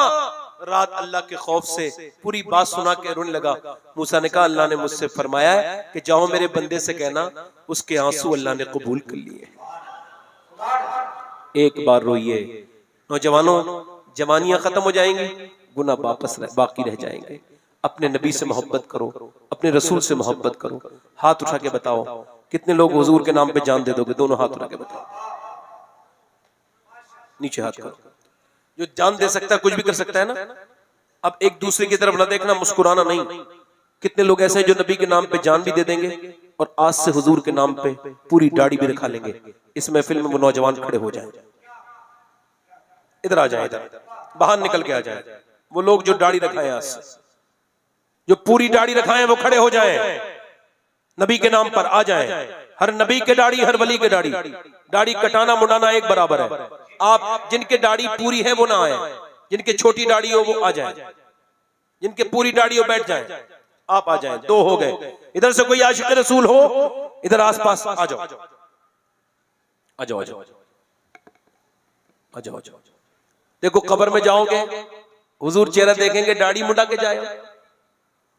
रात अल्लाह के खौफ से पूरी बात सुना के रोने लगा। मूसा ने कहा अल्लाह ने मुझसे फरमाया है कि जाओ मेरे बंदे से कहना उसके आंसू अल्लाह ने कबूल कर लिए। एक बार रोइए। नौजवानों, जवानियां खत्म हो जाएंगी, गुनाह बाकी रह जाएंगे। अपने नबी से मोहब्बत करो, अपने रसूल से मोहब्बत करो। हाथ उठा के बताओ कितने लोग हुजूर के नाम पे जान दे दोगे? दोनों हाथ उठा के बताओ, नीचे हाथ करो। जो जान दे सकता है कुछ भी कर सकता है ना। अब एक दूसरे की तरफ ना देखना, मुस्कुराना नहीं। कितने लोग ऐसे हैं जो नबी के नाम पे जान भी दे देंगे और आज से हुजूर के नाम पे पूरी दाढ़ी भी रखा लेंगे। इस महफिल में वो नौजवान खड़े हो जाएं, इधर आ जाए, इधर बाहर निकल के आ जाए। वो लोग जो दाढ़ी रखाए, आज से जो पूरी दाढ़ी रखाए, वो खड़े हो जाएं, नबी के नाम पर आ जाएं। हर नबी के दाढ़ी, हर वली के दाढ़ी। दाढ़ी कटाना मुंडाना एक बराबर है। आप जिनके दाढ़ी पूरी है वो ना आए, जिनके छोटी दाढ़ी हो वो आ जाए, जिनके पूरी दाढ़ी हो बैठ जाए। आप आ जाएं, दो हो गए। इधर से कोई आशिक रसूल हो, इधर आसपास आ जाओ, आ जाओ, आ जाओ, आ जाओ, आ जाओ। देखो कब्र में जाओगे, हुजूर चेहरा देखेंगे, दाढ़ी मुंडा के जाए।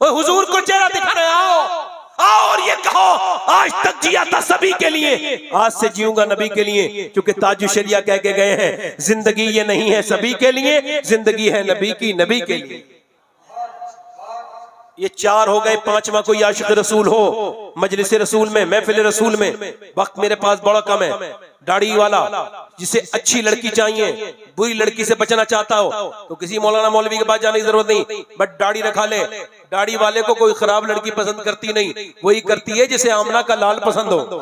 हुजूर को चेहरा दिखाने आओ और ये कहो आज तक जिया था सभी के लिए, आज से जीऊंगा नबी के लिए। क्योंकि ताजु शरिया कह के गए हैं, जिंदगी ये नहीं है सभी के लिए, जिंदगी है नबी की, नबी के लिए। ये चार हो गए। पांचवा कोई आशिक रसूल हो मजलिस रसूल में, महफिल रसूल में। वक्त मेरे पास बड़ा कम है। दाढ़ी वाला जिसे अच्छी लड़की चाहिए, बुरी लड़की से बचना चाहता हो तो किसी मौलाना मौलवी के पास जाने की जरूरत नहीं, बट दाढ़ी रखा ले। दाढ़ी वाले को कोई खराब लड़की पसंद करती नहीं, वही करती है जिसे आमना का लाल पसंद हो।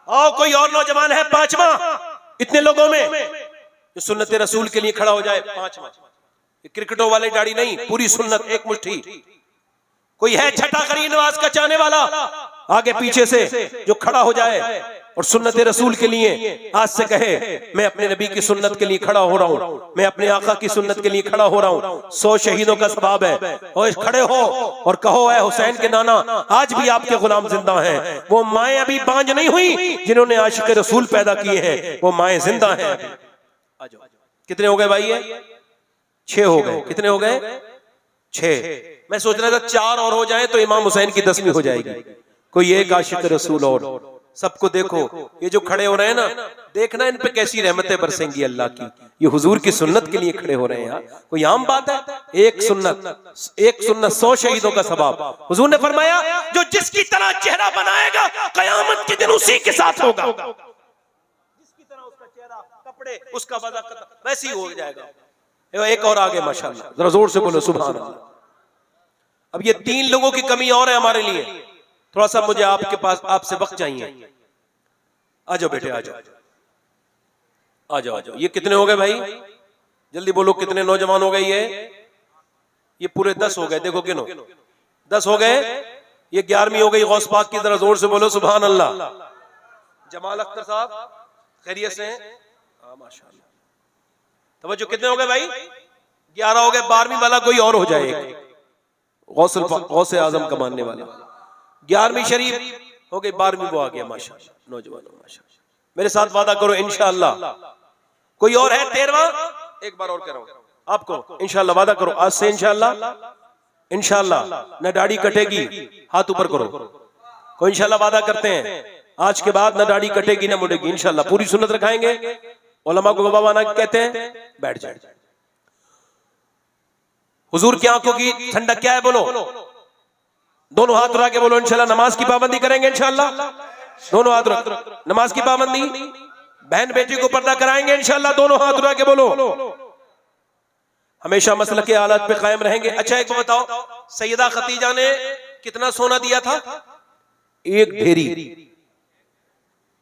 आओ कोई और नौजवान है पांचवा इतने लोगों में जो सुन्नत रसूल के लिए खड़ा हो जाए। पांचवा क्रिकेटों वाले दाढ़ी नहीं, पूरी सुन्नत एक मुट्ठी। कोई है छठा करीम नवाज का चाहने वाला आगे पीछे से जो खड़ा हो जाए और सुन्नत रसूल के लिए आज से कहे मैं अपने नबी की सुन्नत के लिए खड़ा हो रहा हूं, मैं अपने आका की सुन्नत के लिए खड़ा हो रहा हूं। 100 शहीदों का सवाब है। और खड़े हो और कहो ऐ हुसैन के नाना, आज भी आपके गुलाम जिंदा हैं। वो माएं अभी बांझ नहीं हुई जिन्होंने आशिक रसूल पैदा किए हैं, वो माएं जिंदा हैं। कितने हो गए भाई? 6 हो गए। कितने हो गए? 6। मैं सोच रहा था 4 और हो जाए तो इमाम हुसैन की 10वीं हो जाएगी। कोई एक आशिक रसूल और। सबको देखो, ये जो खड़े हो रहे हैं ना, देखना इन पे कैसी रहमतें बरसेंगी अल्लाह की। ये हुजूर की सुन्नत के लिए खड़े हो रहे हैं यार, कोई आम बात है? एक सुन्नत 100 शहीदों का सवाब। हुजूर ने फरमाया जो जिसकी तरह चेहरा बनाएगा कयामत के दिन उसी के साथ होगा। जिसकी तरह उसका चेहरा, कपड़े, उसका वज़ा वैसे ही हो जाएगा। एक और आगे माशाअल्लाह, जरा जोर से बोलो सुभान अल्लाह। अब ये 3 लोगों की कमी और है हमारे लिए। थोड़ा सा मुझे आपके पास आपसे वक्त चाहिए। आ जाओ बेटे, आ जाओ, आ जाओ, आ जाओ। ये कितने हो गए भाई? जल्दी बोलो कितने नौजवान हो गए? ये पूरे 10 हो गए। देखो गिनो, 10 हो गए। ये 11वीं हो गई गौस पाक की। जरा जोर से बोलो सुभान अल्लाह। जमाल अख्तर साहब खैरियत से हैं? माशाअल्लाह। तवज्जो, कितने हो गए भाई? 11 हो गए। 12वीं वाला कोई और हो जाए, गौसे आजम का मानने वाला। 11वीं शरीफ हो गई, 12वीं वो आ गया। माशाअल्लाह नौजवानों, माशाअल्लाह। मेरे साथ वादा करो इंशाअल्लाह। कोई और है 13वां? एक बार और कह रहा हूं आपको, इंशाअल्लाह वादा करो आज से इंशाअल्लाह, इंशाअल्लाह न दाढ़ी कटेगी। हाथ ऊपर करो। कोई इंशाअल्लाह वादा करते हैं आज के बाद न दाढ़ी कटेगी न मुड़ेगी। इंशाअल्लाह पूरी सुन्नत रखाएंगे। उलमा को गवाना कहते हैं। बैठ जाए। हुजूर की आंखों की ठंडक क्या है? बोलो। दोनों हाथ उठा के बोलो इंशाल्लाह नमाज की पाबंदी करेंगे। इंशाल्लाह दोनों हाथ उठा, नमाज की पाबंदी। बहन बेटी को पर्दा कराएंगे इंशाल्लाह। दोनों हाथ उठा के बोलो। हमेशा मसलक के हालात पे कायम रहेंगे। अच्छा एक बात बताओ, सैयदा खतीजा ने कितना सोना दिया था? एक ढेरी।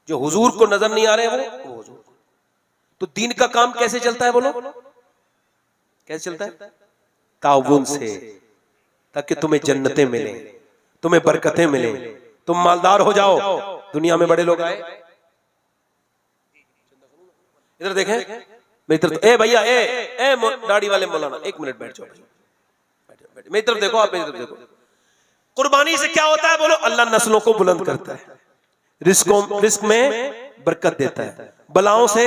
जो हुजूर को नजर नहीं आ रहे वो हुजूर। तो दीन का काम कैसे चलता है? बोलो कैसे चलता है? ताउन से, ताकि तुम्हें जन्नतें मिले, तुम्हें बरकतें मिले, तुम मालदार हो जाओ। दुनिया में बड़े लोग आए, इधर देखें मेरी तरफ। ए भैया, ए दाढ़ी वाले मौलाना, एक मिनट बैठ जाओ। मेरी तरफ देखो, आप मेरी तरफ देखो। कुर्बानी से क्या होता है? बोलो अल्लाह नस्लों को बुलंद करता है, रिस्क में बरकत देता है, बलाओं से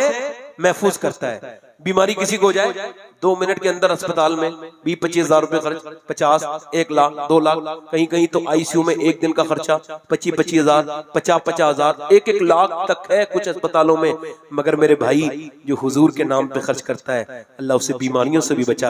महफूज करता है, बीमारी किसी को हो जाए 2 मिनट के अंदर अस्पताल में 20-25 हजार रुपए खर्च, 50, 1 लाख, 2 लाख, कहीं कहीं तो आईसीयू में एक दिन का खर्चा 25-25 हजार, 50-50 हजार, 1-1 लाख तक है कुछ अस्पतालों में। मगर मेरे भाई जो हुजूर के नाम पे खर्च करता है, अल्लाह उसे बीमारियों से भी बचा